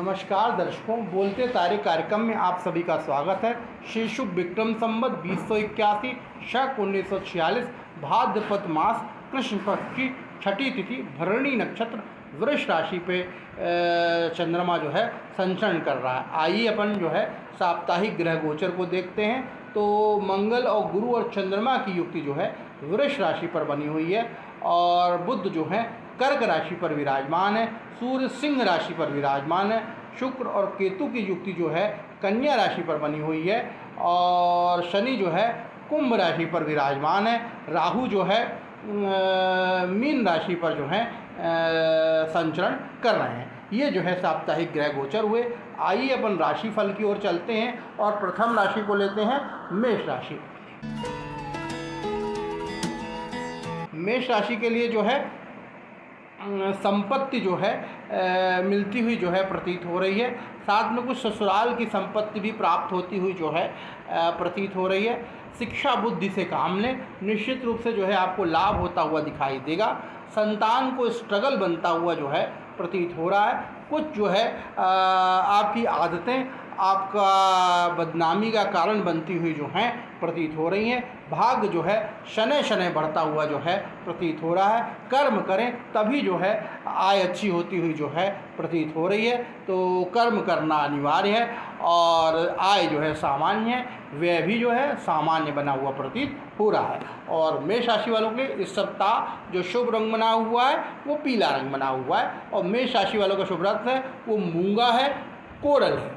नमस्कार दर्शकों, बोलते तारे कार्यक्रम में आप सभी का स्वागत है। श्री शुभ विक्रम संवत 2081 शक 1946 भाद्रपद मास कृष्ण पक्ष की छठी तिथि भरणी नक्षत्र वृष राशि पे चंद्रमा जो है संचरण कर रहा है। आइए अपन जो है साप्ताहिक ग्रह गोचर को देखते हैं। तो मंगल और गुरु और चंद्रमा की युक्ति जो है वृष राशि पर बनी हुई है और बुध जो है कर्क राशि पर विराजमान है। सूर्य सिंह राशि पर विराजमान है। शुक्र और केतु की युक्ति जो है कन्या राशि पर बनी हुई है और शनि जो है कुंभ राशि पर विराजमान है। राहु जो है मीन राशि पर जो है संचरण कर रहे हैं। ये जो है साप्ताहिक ग्रह गोचर हुए। आइए अपन राशि फल की ओर चलते हैं और प्रथम राशि को लेते हैं मेष राशि। मेष राशि के लिए जो है संपत्ति जो है मिलती हुई जो है प्रतीत हो रही है। साथ में कुछ ससुराल की संपत्ति भी प्राप्त होती हुई जो है प्रतीत हो रही है। शिक्षा बुद्धि से काम लें, निश्चित रूप से जो है आपको लाभ होता हुआ दिखाई देगा। संतान को स्ट्रगल बनता हुआ जो है प्रतीत हो रहा है। कुछ जो है आपकी आदतें आपका बदनामी का कारण बनती हुई जो हैं प्रतीत हो रही हैं। भाग्य जो है शनै शनै बढ़ता हुआ जो है प्रतीत हो रहा है। कर्म करें तभी जो है आय अच्छी होती हुई जो है प्रतीत हो रही है। तो कर्म करना अनिवार्य है और आय जो है सामान्य है, व्यय भी जो है सामान्य बना हुआ प्रतीत हो रहा है। और मेष राशि वालों के लिए इस सप्ताह जो शुभ रंग बना हुआ है वो पीला रंग बना हुआ है और मेष राशि वालों का शुभ रत्न है वो मूंगा है, कोरल है।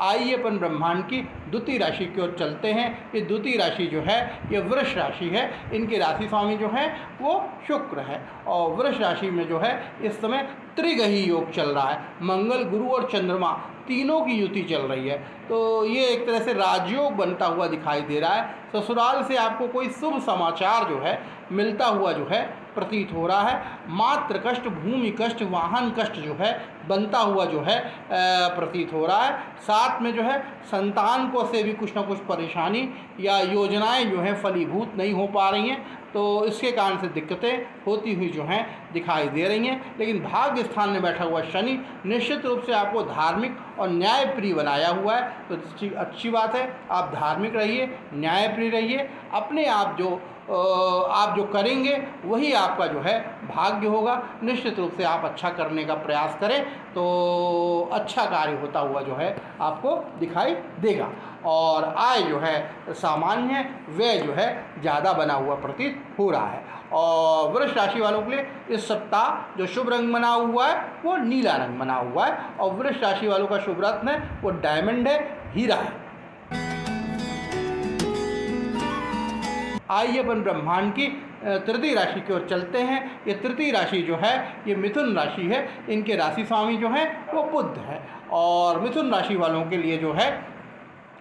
आइए अपन ब्रह्मांड की द्वितीय राशि की ओर चलते हैं। ये द्वितीय राशि जो है ये वृष राशि है। इनके राशि स्वामी जो है वो शुक्र है और वृष राशि में जो है इस समय त्रिग्रही योग चल रहा है। मंगल, गुरु और चंद्रमा तीनों की युति चल रही है। तो ये एक तरह से राजयोग बनता हुआ दिखाई दे रहा है। ससुराल से आपको कोई शुभ समाचार जो है मिलता हुआ जो है प्रतीत हो रहा है। मातृ कष्ट, भूमि कष्ट, वाहन कष्ट जो है बनता हुआ जो है प्रतीत हो रहा है। साथ में जो है संतान को से भी कुछ ना कुछ परेशानी या योजनाएं जो हैं फलीभूत नहीं हो पा रही हैं, तो इसके कारण से दिक्कतें होती हुई जो हैं दिखाई दे रही हैं। लेकिन भाग्य स्थान में बैठा हुआ शनि निश्चित रूप से आपको धार्मिक और न्यायप्रिय बनाया हुआ है। तो अच्छी बात है, आप धार्मिक रहिए, न्यायप्रिय रहिए। अपने आप जो करेंगे वही आपका जो है भाग्य होगा। निश्चित रूप से आप अच्छा करने का प्रयास करें तो अच्छा कार्य होता हुआ जो है आपको दिखाई देगा। और आय जो है सामान्य है, व्यय जो है ज़्यादा बना हुआ प्रतीत हो रहा है। और वृष राशि वालों के लिए इस सप्ताह जो शुभ रंग बना हुआ है वो नीला रंग बना हुआ है और वृष राशि वालों का शुभ रत्न है वो डायमंड है, हीरा है। आइए अपन ब्रह्मांड की तृतीय राशि की ओर चलते हैं। ये तृतीय राशि जो है ये मिथुन राशि है। इनके राशि स्वामी जो है वो बुध है और मिथुन राशि वालों के लिए जो है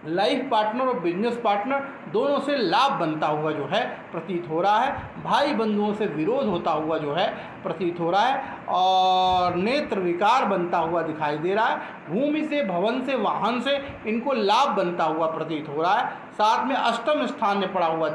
लाइफ पार्टनर और बिजनेस पार्टनर दोनों से लाभ बनता हुआ जो है प्रतीत हो रहा है। भाई बंधुओं से विरोध होता हुआ जो है प्रतीत हो रहा है और नेत्र विकार बनता हुआ दिखाई दे रहा है। भूमि से, भवन से, वाहन से इनको लाभ बनता हुआ प्रतीत हो रहा है। साथ में अष्टम स्थान में पड़ा हुआ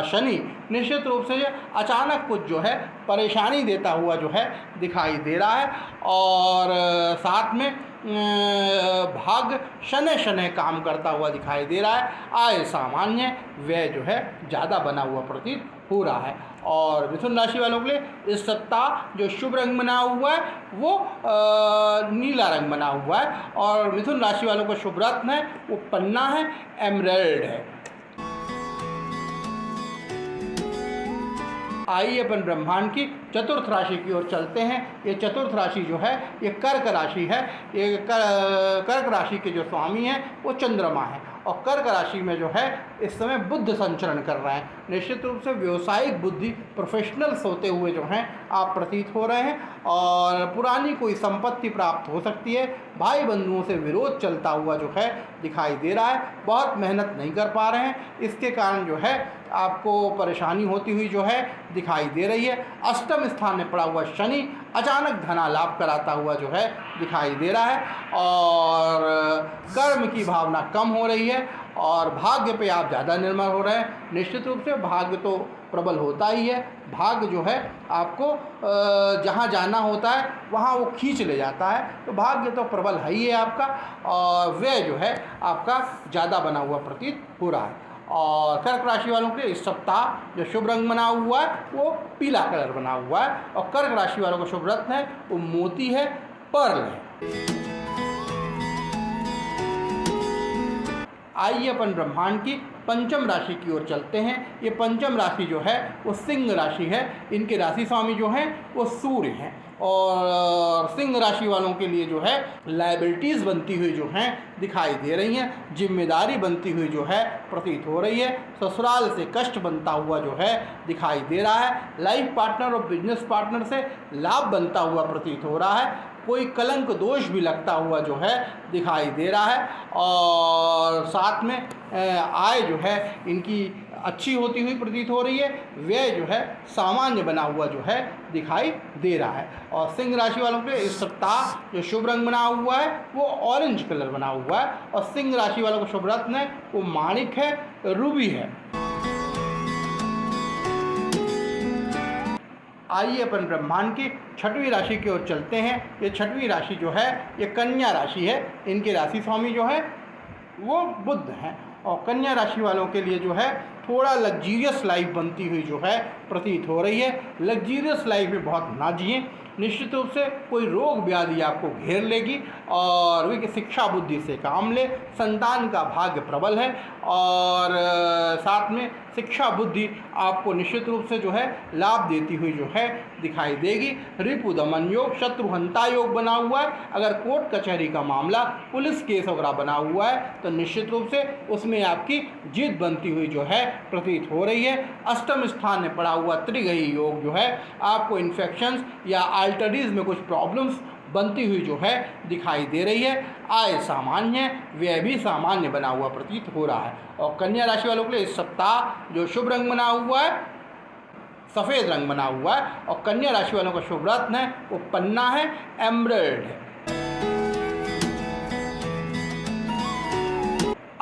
शनि निश्चित रूप से अचानक कुछ जो है परेशानी देता हुआ जो है दिखाई दे रहा है। और साथ में भाग्य शनै शनै काम करता हुआ दिखाई दे रहा है। आय सामान्य, व्यय जो है ज़्यादा बना हुआ प्रतीत हो रहा है। और मिथुन राशि वालों के लिए इस सप्ताह जो शुभ रंग बना हुआ है वो नीला रंग बना हुआ है और मिथुन राशि वालों का शुभ रत्न है वो पन्ना है, एमराल्ड है। आइए अपन ब्रह्मांड की चतुर्थ राशि की ओर चलते हैं। ये चतुर्थ राशि जो है ये कर्क राशि है। ये कर्क राशि के जो स्वामी हैं वो चंद्रमा है और कर्क राशि में जो है इस समय बुध संचरण कर रहे हैं। निश्चित रूप से व्यावसायिक बुद्धि, प्रोफेशनल्स होते हुए जो हैं आप प्रतीत हो रहे हैं और पुरानी कोई संपत्ति प्राप्त हो सकती है। भाई बंधुओं से विरोध चलता हुआ जो है दिखाई दे रहा है। बहुत मेहनत नहीं कर पा रहे हैं, इसके कारण जो है आपको परेशानी होती हुई जो है दिखाई दे रही है। अष्टम स्थान में पड़ा हुआ शनि अचानक धना लाभ कराता हुआ जो है दिखाई दे रहा है और कर्म की भावना कम हो रही है और भाग्य पे आप ज़्यादा निर्भर हो रहे हैं। निश्चित रूप से भाग्य तो प्रबल होता ही है। भाग्य जो है आपको जहाँ जाना होता है वहाँ वो खींच ले जाता है, तो भाग्य तो प्रबल है ही है आपका, और व्यय जो है आपका ज़्यादा बना हुआ प्रतीत हो रहा है। और कर्क राशि वालों के इस सप्ताह जो शुभ रंग बना हुआ है वो पीला कलर बना हुआ है, और कर्क राशि वालों का शुभ रत्न है वो मोती है, पर्ल है। आइए अपन ब्रह्मांड की पंचम राशि की ओर चलते हैं। ये पंचम राशि जो है वो सिंह राशि है। इनके राशि स्वामी जो हैं वो सूर्य हैं, और सिंह राशि वालों के लिए जो है लायबिलिटीज़ बनती हुई जो हैं दिखाई दे रही हैं, जिम्मेदारी बनती हुई जो है प्रतीत हो रही है, ससुराल से कष्ट बनता हुआ जो है दिखाई दे रहा है, लाइफ पार्टनर और बिजनेस पार्टनर से लाभ बनता हुआ प्रतीत हो रहा है, कोई कलंक दोष भी लगता हुआ जो है दिखाई दे रहा है, और साथ में आय जो है इनकी अच्छी होती हुई प्रतीत हो रही है, व्यय जो है सामान्य बना हुआ जो है दिखाई दे रहा है। और सिंह राशि वालों के इस सप्ताह जो शुभ रंग बना हुआ है वो ऑरेंज कलर बना हुआ है, और सिंह राशि वालों का शुभ रत्न है वो माणिक है, रूबी है। आइए अपन ब्रह्मांड की छठवीं राशि की ओर चलते हैं। ये छठवीं राशि जो है ये कन्या राशि है। इनके राशि स्वामी जो है वो बुध हैं, और कन्या राशि वालों के लिए जो है थोड़ा लग्जीरियस लाइफ बनती हुई जो है प्रतीत हो रही है। लग्जीरियस लाइफ में बहुत ना जिए, निश्चित रूप से कोई रोग व्याधि आपको घेर लेगी, और वे शिक्षा बुद्धि से काम ले, संतान का भाग्य प्रबल है, और साथ में शिक्षा बुद्धि आपको निश्चित रूप से जो है लाभ देती हुई जो है दिखाई देगी। रिपु दमन योग, शत्रुहंता योग बना हुआ है। अगर कोर्ट कचहरी का मामला, पुलिस केस वगैरह बना हुआ है तो निश्चित रूप से उसमें आपकी जीत बनती हुई जो है प्रतीत हो रही है। अष्टम स्थान में पड़ा हुआ त्रिग्रही योग जो है आपको इन्फेक्शंस या आल्टरीज में कुछ प्रॉब्लम्स बनती हुई जो है दिखाई दे रही है। आय सामान्य, व्यय भी सामान्य बना हुआ प्रतीत हो रहा है। और कन्या राशि वालों के लिए इस सप्ताह जो शुभ रंग बना हुआ है सफ़ेद रंग बना हुआ है, और कन्या राशि वालों का शुभ रत्न है वो पन्ना है, एमराल्ड है।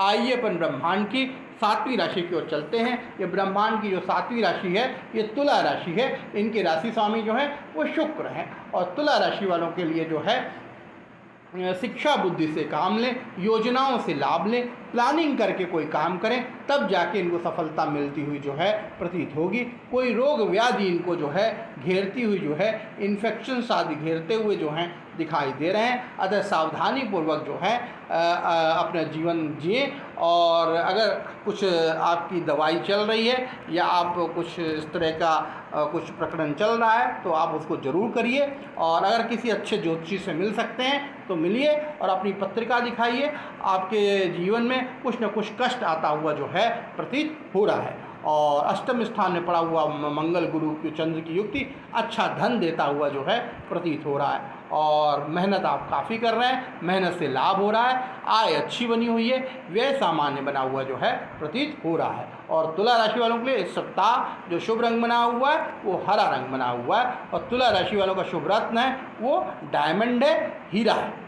आइए अपन ब्रह्मांड की सातवीं राशि की ओर चलते हैं। ये ब्रह्मांड की जो सातवीं राशि है ये तुला राशि है। इनके राशि स्वामी जो है वो शुक्र हैं, और तुला राशि वालों के लिए जो है शिक्षा बुद्धि से काम लें, योजनाओं से लाभ लें, प्लानिंग करके कोई काम करें, तब जाके इनको सफलता मिलती हुई जो है प्रतीत होगी। कोई रोग व्याधि इनको जो है घेरती हुई जो है, इन्फेक्शन आदि घेरते हुए जो हैं दिखाई दे रहे हैं। अतः सावधानी पूर्वक जो है अपना जीवन जिए, और अगर कुछ आपकी दवाई चल रही है या आप कुछ इस तरह का कुछ प्रकरण चल रहा है तो आप उसको ज़रूर करिए, और अगर किसी अच्छे ज्योतिषी से मिल सकते हैं तो मिलिए और अपनी पत्रिका दिखाइए। आपके जीवन में कुछ न कुछ कष्ट आता हुआ जो है प्रतीत हो रहा है। और अष्टम स्थान में पड़ा हुआ मंगल गुरु की चंद्र की युक्ति अच्छा धन देता हुआ जो है प्रतीत हो रहा है, और मेहनत आप काफ़ी कर रहे हैं, मेहनत से लाभ हो रहा है, आय अच्छी बनी हुई है, व्यय सामान्य बना हुआ जो है प्रतीत हो रहा है। और तुला राशि वालों के लिए इस सप्ताह जो शुभ रंग बना हुआ है वो हरा रंग बना हुआ है, और तुला राशि वालों का शुभ रत्न है वो डायमंड है, हीरा है।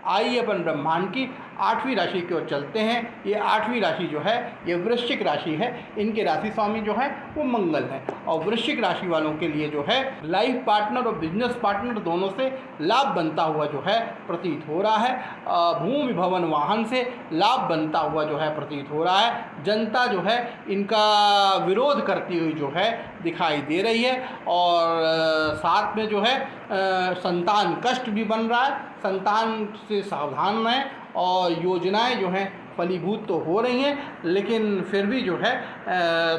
आइए अपन ब्रह्मांड की आठवीं राशि की ओर चलते हैं। ये आठवीं राशि जो है ये वृश्चिक राशि है। इनके राशि स्वामी जो है वो मंगल है, और वृश्चिक राशि वालों के लिए जो है लाइफ पार्टनर और बिजनेस पार्टनर दोनों से लाभ बनता हुआ जो है प्रतीत हो रहा है। भूमि भवन वाहन से लाभ बनता हुआ जो है प्रतीत हो रहा है। जनता जो है इनका विरोध करती हुई जो है दिखाई दे रही है, और साथ में जो है संतान कष्ट भी बन रहा है। संतान से सावधान रहें, और योजनाएं जो हैं फलीभूत तो हो रही हैं, लेकिन फिर भी जो है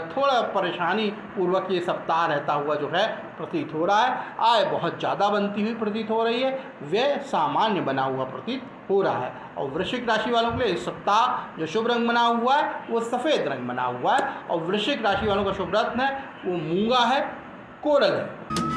थोड़ा परेशानी पूर्वक ये सप्ताह रहता हुआ जो है प्रतीत हो रहा है। आय बहुत ज़्यादा बनती हुई प्रतीत हो रही है, व्यय सामान्य बना हुआ प्रतीत हो रहा है। और वृश्चिक राशि वालों के लिए इस सप्ताह जो शुभ रंग बना हुआ है वो सफ़ेद रंग बना हुआ है, और वृश्चिक राशि वालों का शुभ रत्न है वो मूंगा है, कोरल है।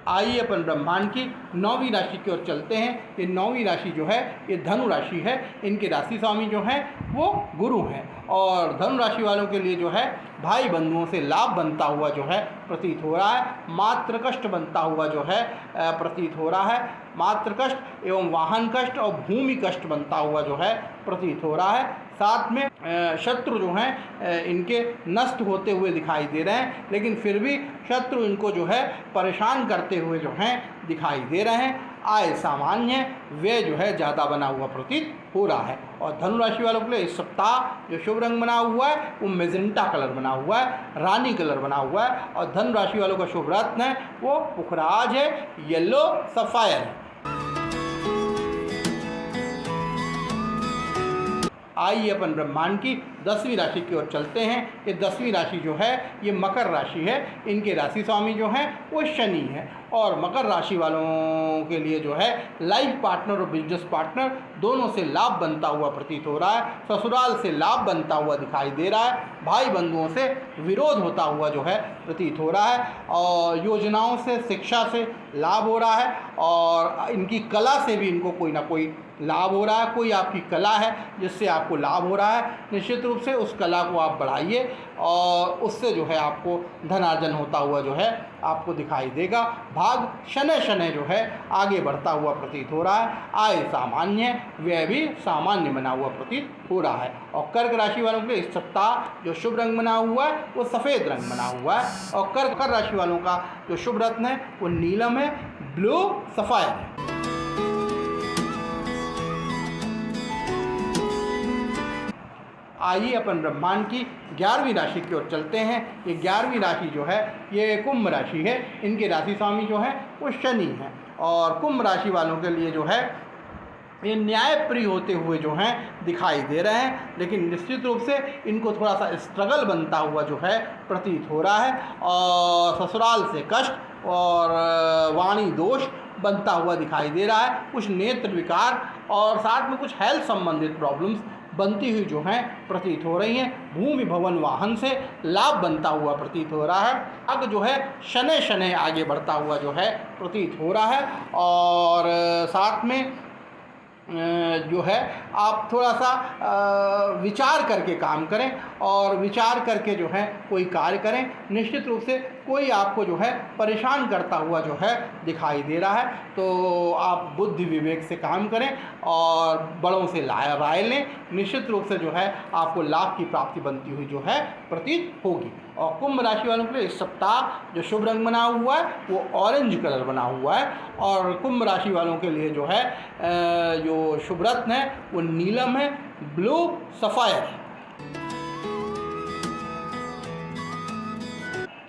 आइए अपन ब्रह्मांड की नौवीं राशि की ओर चलते हैं। ये नौवीं राशि जो है ये धनु राशि है। इनके राशि स्वामी जो हैं वो गुरु हैं, और धनु राशि वालों के लिए जो है भाई बंधुओं से लाभ बनता हुआ जो है प्रतीत हो रहा है। मातृ कष्ट बनता हुआ जो है प्रतीत हो रहा है। मातृ कष्ट एवं वाहन कष्ट और भूमि कष्ट बनता हुआ जो है प्रतीत हो रहा है। साथ में शत्रु जो हैं इनके नष्ट होते हुए दिखाई दे रहे हैं, लेकिन फिर भी शत्रु इनको जो है परेशान करते हुए जो हैं दिखाई दे रहे हैं। आय सामान्य, व्यय जो है ज़्यादा बना हुआ प्रतीत हो रहा है। और धनु राशि वालों के लिए इस सप्ताह जो शुभ रंग बना हुआ है वो मेजेंटा कलर बना हुआ है, रानी कलर बना हुआ है। और धनु राशि वालों का शुभ रत्न है वो पुखराज है, येलो सफ़ायर है। आइए अपन ब्रह्मांड की 10वीं राशि की ओर चलते हैं। ये 10वीं राशि जो है ये मकर राशि है। इनके राशि स्वामी जो हैं वो शनि है। और मकर राशि वालों के लिए जो है लाइफ पार्टनर और बिजनेस पार्टनर दोनों से लाभ बनता हुआ प्रतीत हो रहा है। ससुराल से लाभ बनता हुआ दिखाई दे रहा है। भाई बंधुओं से विरोध होता हुआ जो है प्रतीत हो रहा है। और योजनाओं से, शिक्षा से लाभ हो रहा है। और इनकी कला से भी इनको कोई ना कोई लाभ हो रहा है। कोई आपकी कला है जिससे आपको लाभ हो रहा है, निश्चित रूप से उस कला को आप बढ़ाइए और उससे जो है आपको धनार्जन होता हुआ जो है आपको दिखाई देगा। भाग शनै शनै जो है आगे बढ़ता हुआ प्रतीत हो रहा है। आय सामान्य, व्यय भी सामान्य बना हुआ प्रतीत हो रहा है। और कर्क राशि वालों के लिए इस सप्ताह जो शुभ रंग बना हुआ है वो सफ़ेद रंग बना हुआ है। और कर्क राशि वालों का जो शुभ रत्न है वो नीलम है, ब्लू सफ़ायर है। आइए अपन ब्रह्मांड की 11वीं राशि की ओर चलते हैं। ये 11वीं राशि जो है ये कुंभ राशि है। इनके राशि स्वामी जो है वो शनि है। और कुंभ राशि वालों के लिए जो है ये न्यायप्रिय होते हुए जो हैं दिखाई दे रहे हैं, लेकिन निश्चित रूप से इनको थोड़ा सा स्ट्रगल बनता हुआ जो है प्रतीत हो रहा है। और ससुराल से कष्ट और वाणी दोष बनता हुआ दिखाई दे रहा है। कुछ नेत्र विकार और साथ में कुछ हेल्थ संबंधित प्रॉब्लम्स बनती हुई जो हैं प्रतीत हो रही हैं। भूमि भवन वाहन से लाभ बनता हुआ प्रतीत हो रहा है। अब जो है शनै शनै आगे बढ़ता हुआ जो है प्रतीत हो रहा है। और साथ में जो है आप थोड़ा सा विचार करके काम करें और विचार करके जो है कोई कार्य करें। निश्चित रूप से कोई आपको जो है परेशान करता हुआ जो है दिखाई दे रहा है, तो आप बुद्धि विवेक से काम करें और बड़ों से राय लें। निश्चित रूप से जो है आपको लाभ की प्राप्ति बनती हुई जो है प्रतीत होगी। और कुंभ राशि वालों के लिए इस सप्ताह जो शुभ रंग बना हुआ है वो ऑरेंज कलर बना हुआ है। और कुंभ राशि वालों के लिए जो है जो शुभ रत्न है वो नीलम है, ब्लू सफ़ायर है।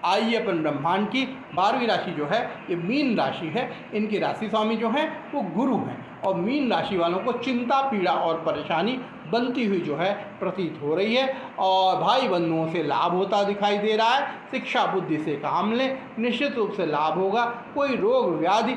आइए अपन ब्रह्मांड की 12वीं राशि जो है ये मीन राशि है। इनके राशि स्वामी जो हैं वो गुरु हैं। और मीन राशि वालों को चिंता, पीड़ा और परेशानी बनती हुई जो है प्रतीत हो रही है। और भाई बंधुओं से लाभ होता दिखाई दे रहा है। शिक्षा बुद्धि से काम लें, निश्चित रूप से लाभ होगा। कोई रोग व्याधि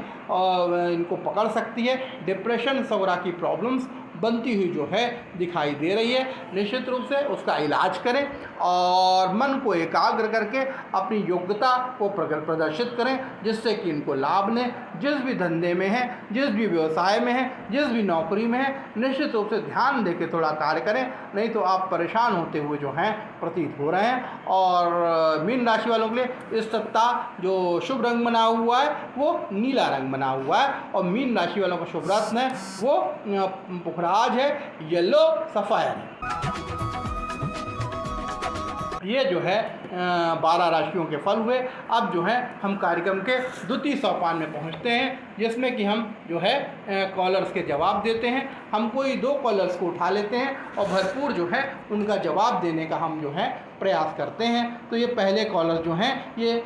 इनको पकड़ सकती है। डिप्रेशन वगैरह की प्रॉब्लम्स बनती हुई जो है दिखाई दे रही है। निश्चित रूप से उसका इलाज करें और मन को एकाग्र करके अपनी योग्यता को प्रदर्शित करें, जिससे कि इनको लाभ लें। जिस भी धंधे में है, जिस भी व्यवसाय में है, जिस भी नौकरी में है, निश्चित रूप से ध्यान देकर थोड़ा कार्य करें, नहीं तो आप परेशान होते हुए जो हैं प्रतीत हो रहे हैं। और मीन राशि वालों के लिए इस सप्ताह जो शुभ रंग बना हुआ है वो नीला रंग बना हुआ है। और मीन राशि वालों का शुभ रत्न है वो पुखराज है, येलो सफ़ायर है। ये जो है 12 राशियों के फल हुए। अब जो है हम कार्यक्रम के द्वितीय सोपान में पहुंचते हैं, जिसमें कि हम जो है कॉलर्स के जवाब देते हैं। हम कोई 2 कॉलर्स को उठा लेते हैं और भरपूर जो है उनका जवाब देने का हम जो है प्रयास करते हैं। तो ये पहले कॉलर जो हैं ये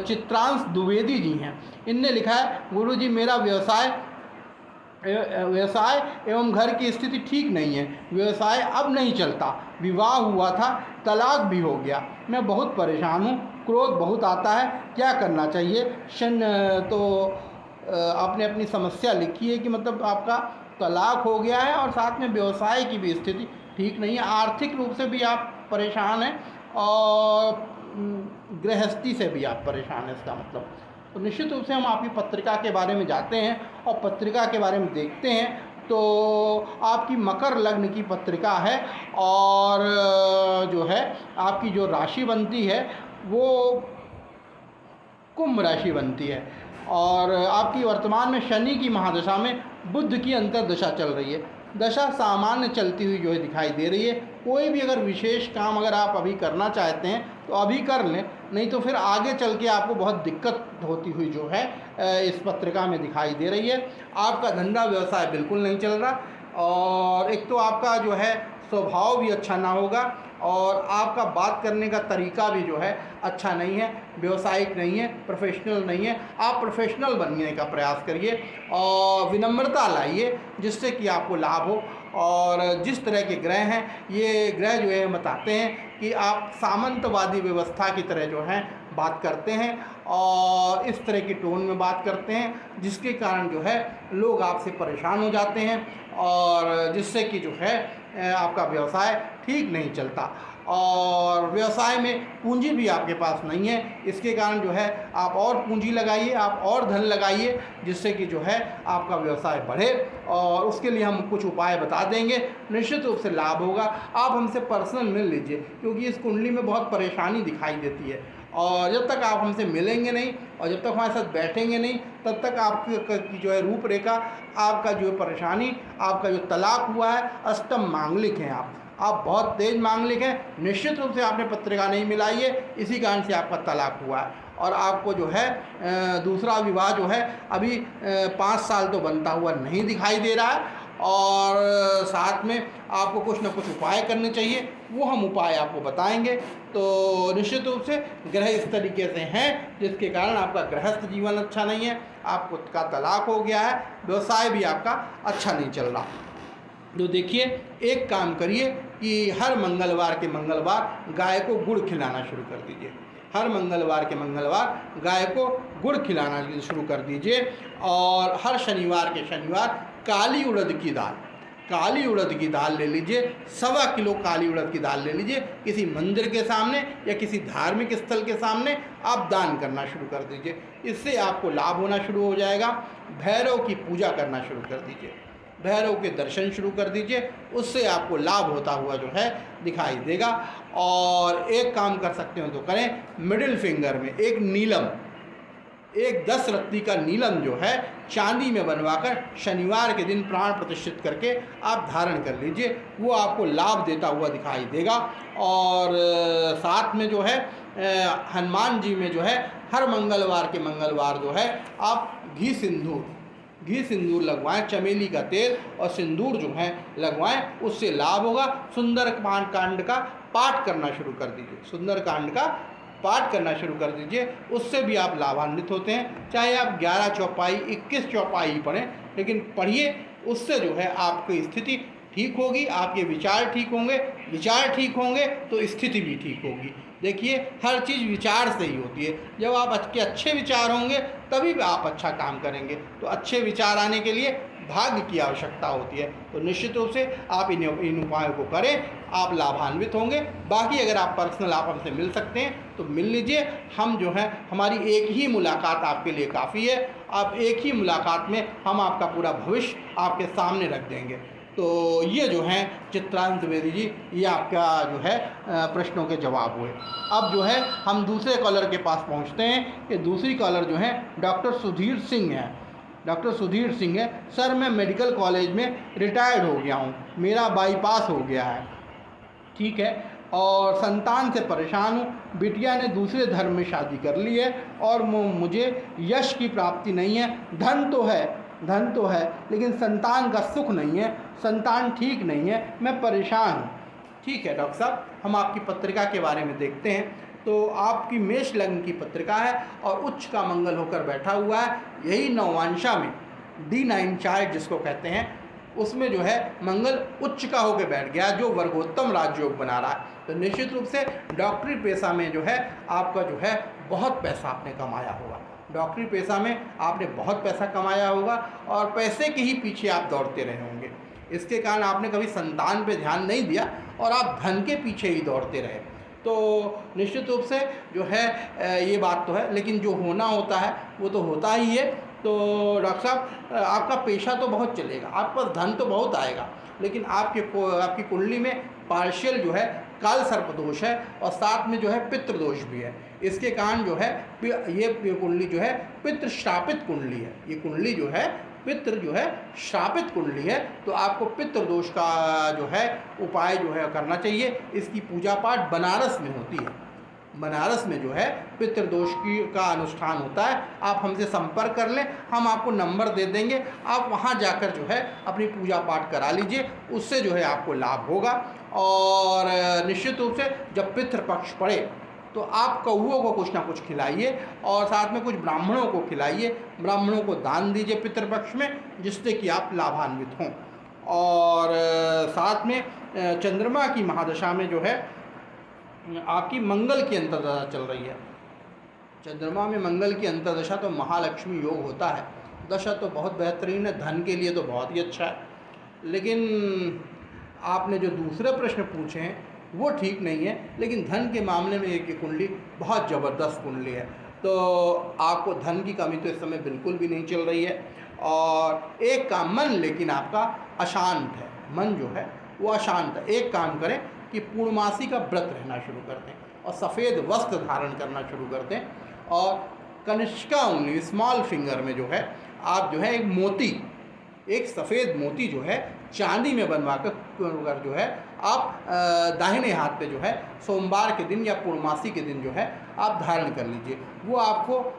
चित्रांश द्विवेदी जी हैं। इनने लिखा है, गुरुजी मेरा व्यवसाय एवं घर की स्थिति ठीक नहीं है। व्यवसाय अब नहीं चलता, विवाह हुआ था, तलाक भी हो गया। मैं बहुत परेशान हूँ, क्रोध बहुत आता है, क्या करना चाहिए? तो आपने अपनी समस्या लिखी है कि मतलब आपका तलाक हो गया है और साथ में व्यवसाय की भी स्थिति ठीक नहीं है। आर्थिक रूप से भी आप परेशान हैं और गृहस्थी से भी आप परेशान हैं, इसका मतलब। तो निश्चित रूप से हम आपकी पत्रिका के बारे में जाते हैं और पत्रिका के बारे में देखते हैं। तो आपकी मकर लग्न की पत्रिका है और जो है आपकी जो राशि बनती है वो कुंभ राशि बनती है। और आपकी वर्तमान में शनि की महादशा में बुध की अंतर्दशा चल रही है। दशा सामान्य चलती हुई जो है दिखाई दे रही है। कोई भी अगर विशेष काम अगर आप अभी करना चाहते हैं तो अभी कर लें, नहीं तो फिर आगे चल के आपको बहुत दिक्कत होती हुई जो है इस पत्रिका में दिखाई दे रही है। आपका धंधा व्यवसाय बिल्कुल नहीं चल रहा, और एक तो आपका जो है स्वभाव भी अच्छा ना होगा, और आपका बात करने का तरीका भी जो है अच्छा नहीं है, व्यावसायिक नहीं है, प्रोफेशनल नहीं है। आप प्रोफेशनल बनने का प्रयास करिए और विनम्रता लाइए, जिससे कि आपको लाभ हो। और जिस तरह के ग्रह हैं, ये ग्रह जो है बताते हैं कि आप सामंतवादी व्यवस्था की तरह जो है बात करते हैं और इस तरह की टोन में बात करते हैं, जिसके कारण जो है लोग आपसे परेशान हो जाते हैं, और जिससे कि जो है आपका व्यवसाय ठीक नहीं चलता। और व्यवसाय में पूंजी भी आपके पास नहीं है, इसके कारण जो है आप और पूंजी लगाइए, आप और धन लगाइए, जिससे कि जो है आपका व्यवसाय बढ़े। और उसके लिए हम कुछ उपाय बता देंगे, निश्चित रूप से लाभ होगा। आप हमसे पर्सनल मिल लीजिए, क्योंकि इस कुंडली में बहुत परेशानी दिखाई देती है, और जब तक आप हमसे मिलेंगे नहीं और जब तक हमारे साथ बैठेंगे नहीं, तब तक आपकी जो है रूपरेखा, आपका जो परेशानी, आपका जो तलाक हुआ है, अष्टम मांगलिक हैं आप बहुत तेज मांगलिक हैं। निश्चित रूप से आपने पत्रिका नहीं मिलाई है, इसी कारण से आपका तलाक हुआ है। और आपको जो है दूसरा विवाह जो है अभी 5 साल तो बनता हुआ नहीं दिखाई दे रहा है, और साथ में आपको कुछ ना कुछ उपाय करने चाहिए, वो हम उपाय आपको बताएंगे। तो निश्चित रूप से ग्रह इस तरीके से हैं, जिसके कारण आपका गृहस्थ जीवन अच्छा नहीं है, आपको का तलाक हो गया है, व्यवसाय भी आपका अच्छा नहीं चल रहा। तो देखिए, एक काम करिए कि हर मंगलवार के मंगलवार गाय को गुड़ खिलाना शुरू कर दीजिए। हर मंगलवार के मंगलवार गाय को गुड़ खिलाना शुरू कर दीजिए। और हर शनिवार के शनिवार काली उड़द की दाल ले लीजिए, 1.25 किलो काली उड़द की दाल ले लीजिए, किसी मंदिर के सामने या किसी धार्मिक स्थल के सामने आप दान करना शुरू कर दीजिए। इससे आपको लाभ होना शुरू हो जाएगा। भैरव की पूजा करना शुरू कर दीजिए, भैरव के दर्शन शुरू कर दीजिए, उससे आपको लाभ होता हुआ जो है दिखाई देगा। और एक काम कर सकते हो तो करें, मिडिल फिंगर में एक 10 रत्ती का नीलम जो है चांदी में बनवाकर शनिवार के दिन प्राण प्रतिष्ठित करके आप धारण कर लीजिए, वो आपको लाभ देता हुआ दिखाई देगा। और साथ में जो है हनुमान जी में जो है हर मंगलवार के मंगलवार जो है आप घी सिंदूर लगवाएं, चमेली का तेल और सिंदूर जो है लगवाएं, उससे लाभ होगा। सुंदर कांड का पाठ करना शुरू कर दीजिए, सुंदर कांड का पाठ करना शुरू कर दीजिए, उससे भी आप लाभान्वित होते हैं। चाहे आप 11 चौपाई 21 चौपाई पढ़ें, लेकिन पढ़िए, उससे जो है आपकी स्थिति ठीक होगी, आपके विचार ठीक होंगे, विचार ठीक होंगे तो स्थिति भी ठीक होगी। देखिए, हर चीज़ विचार से ही होती है। जब आपके अच्छे विचार होंगे तभी आप अच्छा काम करेंगे। तो अच्छे विचार आने के लिए भाग्य की आवश्यकता होती है। तो निश्चित रूप से आप इन उपायों को करें, आप लाभान्वित होंगे। बाकी अगर आप पर्सनल आप हमसे मिल सकते हैं तो मिल लीजिए। हम जो है, हमारी एक ही मुलाकात आपके लिए काफ़ी है। आप एक ही मुलाकात में हम आपका पूरा भविष्य आपके सामने रख देंगे। तो ये जो हैं चित्रांत द्विवेदी जी, ये आपका जो है प्रश्नों के जवाब हुए। अब जो है हम दूसरे कॉलर के पास पहुंचते हैं कि दूसरी कॉलर जो है डॉक्टर सुधीर सिंह है। डॉक्टर सुधीर सिंह है, सर मैं मेडिकल कॉलेज में रिटायर्ड हो गया हूँ, मेरा बाईपास हो गया है, ठीक है, और संतान से परेशान हूँ। बिटिया ने दूसरे धर्म में शादी कर ली है और मुझे यश की प्राप्ति नहीं है। धन तो है लेकिन संतान का सुख नहीं है, संतान ठीक नहीं है, मैं परेशान हूँ। ठीक है डॉक्टर साहब, हम आपकी पत्रिका के बारे में देखते हैं। तो आपकी मेष लग्न की पत्रिका है और उच्च का मंगल होकर बैठा हुआ है। यही नववांशा में D9 चार्ट जिसको कहते हैं, उसमें जो है मंगल उच्च का होकर बैठ गया, जो वर्गोत्तम राजयोग बना रहा है। तो निश्चित रूप से डॉक्टरी पेशा में जो है आपका जो है बहुत पैसा आपने कमाया होगा। डॉक्टरी पेशा में आपने बहुत पैसा कमाया होगा और पैसे के ही पीछे आप दौड़ते रहे होंगे। इसके कारण आपने कभी संतान पे ध्यान नहीं दिया और आप धन के पीछे ही दौड़ते रहे। तो निश्चित रूप से जो है ये बात तो है, लेकिन जो होना होता है वो तो होता ही है। तो डॉक्टर साहब, आपका पेशा तो बहुत चलेगा, आपके पास धन तो बहुत आएगा, लेकिन आपकी कुंडली में पार्शियल जो है काल सर्प दोष है और साथ में जो है पितृ दोष भी है। इसके कारण जो है ये कुंडली जो है पितृ श्रापित कुंडली है। ये कुंडली जो है पितृ जो है श्रापित कुंडली है। तो आपको पितृ दोष का जो है उपाय जो है करना चाहिए। इसकी पूजा पाठ बनारस में होती है। बनारस में जो है पितृदोष का अनुष्ठान होता है। आप हमसे संपर्क कर लें, हम आपको नंबर दे देंगे, आप वहाँ जाकर जो है अपनी पूजा पाठ करा लीजिए, उससे जो है आपको लाभ होगा। और निश्चित रूप से जब पितृपक्ष पड़े तो आप कौओं को कुछ ना कुछ खिलाइए और साथ में कुछ ब्राह्मणों को खिलाइए, ब्राह्मणों को दान दीजिए पितृपक्ष में, जिससे कि आप लाभान्वित हों। और साथ में चंद्रमा की महादशा में जो है आपकी मंगल की अंतर्दशा चल रही है। चंद्रमा में मंगल की अंतर्दशा तो महालक्ष्मी योग होता है। दशा तो बहुत बेहतरीन है, धन के लिए तो बहुत ही अच्छा है। लेकिन आपने जो दूसरे प्रश्न पूछे हैं वो ठीक नहीं है, लेकिन धन के मामले में एक कुंडली बहुत ज़बरदस्त कुंडली है। तो आपको धन की कमी तो इस समय बिल्कुल भी नहीं चल रही है। और एक का मन लेकिन आपका अशांत है, मन जो है वो अशांत है। एक काम करें कि पूर्णमासी का व्रत रहना शुरू कर दें और सफ़ेद वस्त्र धारण करना शुरू कर दें। और कनिष्का उंगली स्मॉल फिंगर में जो है आप जो है एक मोती, एक सफ़ेद मोती जो है चांदी में बनवा कर जो है आप दाहिने हाथ पे जो है सोमवार के दिन या पूर्णमासी के दिन जो है आप धारण कर लीजिए। वो आपको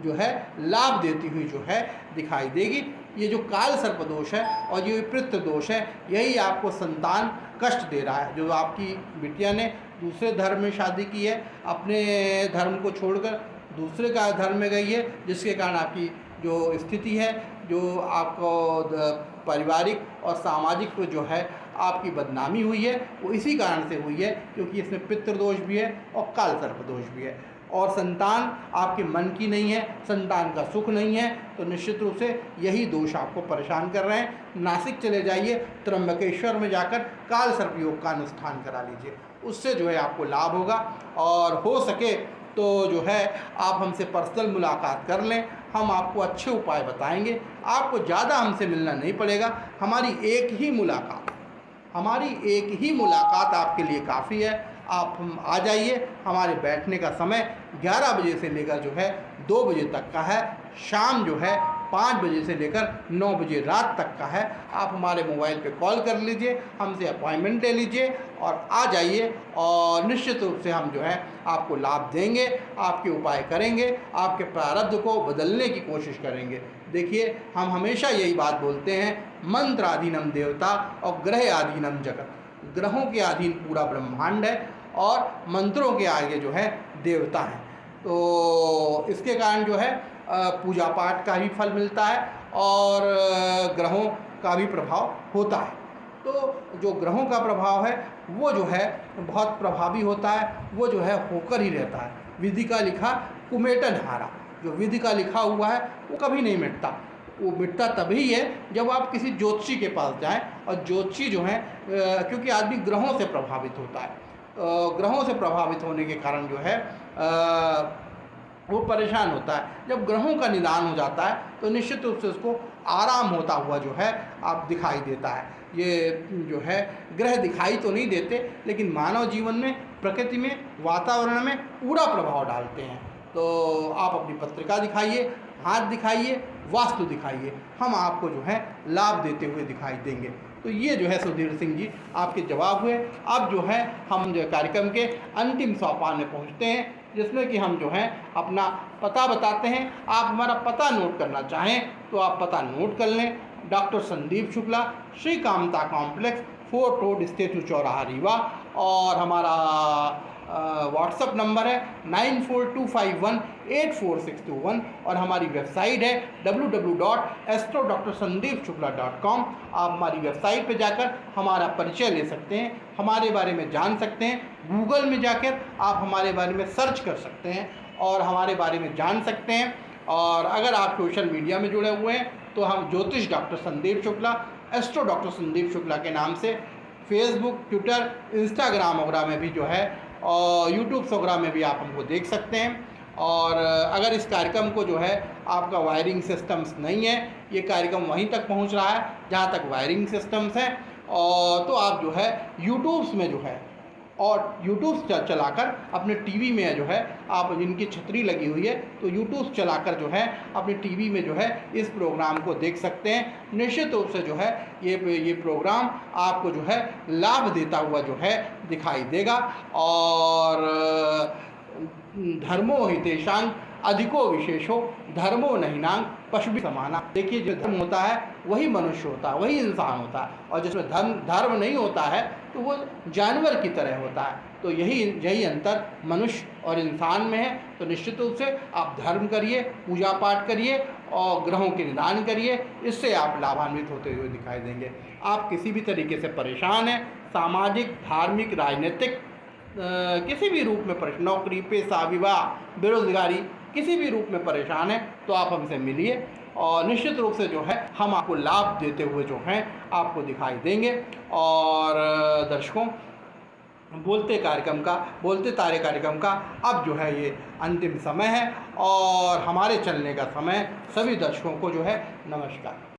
जो है लाभ देती हुई जो है दिखाई देगी। ये जो काल सर्प दोष है और ये पितृ दोष है, यही आपको संतान कष्ट दे रहा है। जो आपकी बिटिया ने दूसरे धर्म में शादी की है, अपने धर्म को छोड़कर दूसरे का धर्म में गई है, जिसके कारण आपकी जो स्थिति है, जो आपको पारिवारिक और सामाजिक जो है आपकी बदनामी हुई है, वो इसी कारण से हुई है क्योंकि इसमें पितृदोष भी है और काल सर्प दोष भी है। और संतान आपके मन की नहीं है, संतान का सुख नहीं है, तो निश्चित रूप से यही दोष आपको परेशान कर रहे हैं। नासिक चले जाइए, त्र्यंबकेश्वर में जाकर काल सर्प योग का अनुष्ठान करा लीजिए, उससे जो है आपको लाभ होगा। और हो सके तो जो है आप हमसे पर्सनल मुलाकात कर लें, हम आपको अच्छे उपाय बताएंगे। आपको ज़्यादा हमसे मिलना नहीं पड़ेगा, हमारी एक ही मुलाकात आपके लिए काफ़ी है। आप हम आ जाइए। हमारे बैठने का समय 11 बजे से लेकर जो है 2 बजे तक का है, शाम जो है 5 बजे से लेकर 9 बजे रात तक का है। आप हमारे मोबाइल पे कॉल कर लीजिए, हमसे अपॉइंटमेंट ले लीजिए और आ जाइए। और निश्चित रूप से हम जो है आपको लाभ देंगे, आपके उपाय करेंगे, आपके प्रारब्ध को बदलने की कोशिश करेंगे। देखिए, हम हमेशा यही बात बोलते हैं, मंत्राधीनम देवता और ग्रह आधीनम जगत। ग्रहों के अधीन पूरा ब्रह्मांड है और मंत्रों के आगे जो है देवता है। तो इसके कारण जो है पूजा पाठ का भी फल मिलता है और ग्रहों का भी प्रभाव होता है। तो जो ग्रहों का प्रभाव है वो जो है बहुत प्रभावी होता है, वो जो है होकर ही रहता है। विधि का लिखा कुमेटन हारा, जो विधि का लिखा हुआ है वो कभी नहीं मिटता। वो मिटता तभी है जब आप किसी ज्योतिषी के पास जाएं। और ज्योतिषी जो है क्योंकि आदमी ग्रहों से प्रभावित होता है, ग्रहों से प्रभावित होने के कारण जो है वो परेशान होता है। जब ग्रहों का निदान हो जाता है तो निश्चित रूप से उसको आराम होता हुआ जो है आप दिखाई देता है। ये जो है ग्रह दिखाई तो नहीं देते, लेकिन मानव जीवन में, प्रकृति में, वातावरण में पूरा प्रभाव डालते हैं। तो आप अपनी पत्रिका दिखाइए, हाथ दिखाइए, वास्तु दिखाइए, हम आपको जो है लाभ देते हुए दिखाई देंगे। तो ये जो है सुधीर सिंह जी आपके जवाब हुए। अब जो है हम जो कार्यक्रम के अंतिम सोपान में पहुंचते हैं, जिसमें कि हम जो है अपना पता बताते हैं। आप हमारा पता नोट करना चाहें तो आप पता नोट कर लें। Doctor Sandeep Shukla, Shri Kamta complex, 4 road, statue चौराहा, रीवा। और हमारा व्हाट्सअप नंबर है 9425184621 और हमारी वेबसाइट है www.astrodrsandeepshukla.com। आप हमारी वेबसाइट पर जाकर हमारा परिचय ले सकते हैं, हमारे बारे में जान सकते हैं। गूगल में जाकर आप हमारे बारे में सर्च कर सकते हैं और हमारे बारे में जान सकते हैं। और अगर आप सोशल मीडिया में जुड़े हुए हैं तो हम ज्योतिष doctor Sandeep Shukla, astro doctor Sandeep Shukla के नाम से फेसबुक, ट्विटर, इंस्टाग्राम वगैरह में भी जो है और यूट्यूब वगैरह में भी आप हमको देख सकते हैं। और अगर इस कार्यक्रम को जो है आपका वायरिंग सिस्टम्स नहीं है, ये कार्यक्रम वहीं तक पहुंच रहा है जहां तक वायरिंग सिस्टम्स हैं, और तो आप जो है यूट्यूब्स में जो है और यूट्यूब चलाकर अपने टीवी में जो है आप, जिनकी छतरी लगी हुई है, तो यूट्यूब चलाकर जो है अपने टीवी में जो है इस प्रोग्राम को देख सकते हैं। निश्चित रूप से जो है ये प्रोग्राम आपको जो है लाभ देता हुआ जो है दिखाई देगा। और धर्मो हितेशांग अधिको विशेषो धर्मो नहिनांग पशु समाना। देखिए, जो धर्म होता है वही मनुष्य होता है, वही इंसान होता है, और जिसमें धर्म नहीं होता है तो वो जानवर की तरह होता है। तो यही अंतर मनुष्य और इंसान में है। तो निश्चित रूप से आप धर्म करिए, पूजा पाठ करिए और ग्रहों के निदान करिए, इससे आप लाभान्वित होते हुए दिखाई देंगे। आप किसी भी तरीके से परेशान हैं, सामाजिक, धार्मिक, राजनीतिक किसी भी रूप में परेशान, नौकरी, पेशा, विवाह, बेरोजगारी, किसी भी रूप में परेशान है, तो आप हमसे मिलिए और निश्चित रूप से जो है हम आपको लाभ देते हुए जो हैं आपको दिखाई देंगे। और दर्शकों, बोलते तारे कार्यक्रम का अब जो है ये अंतिम समय है और हमारे चलने का समय। सभी दर्शकों को जो है नमस्कार।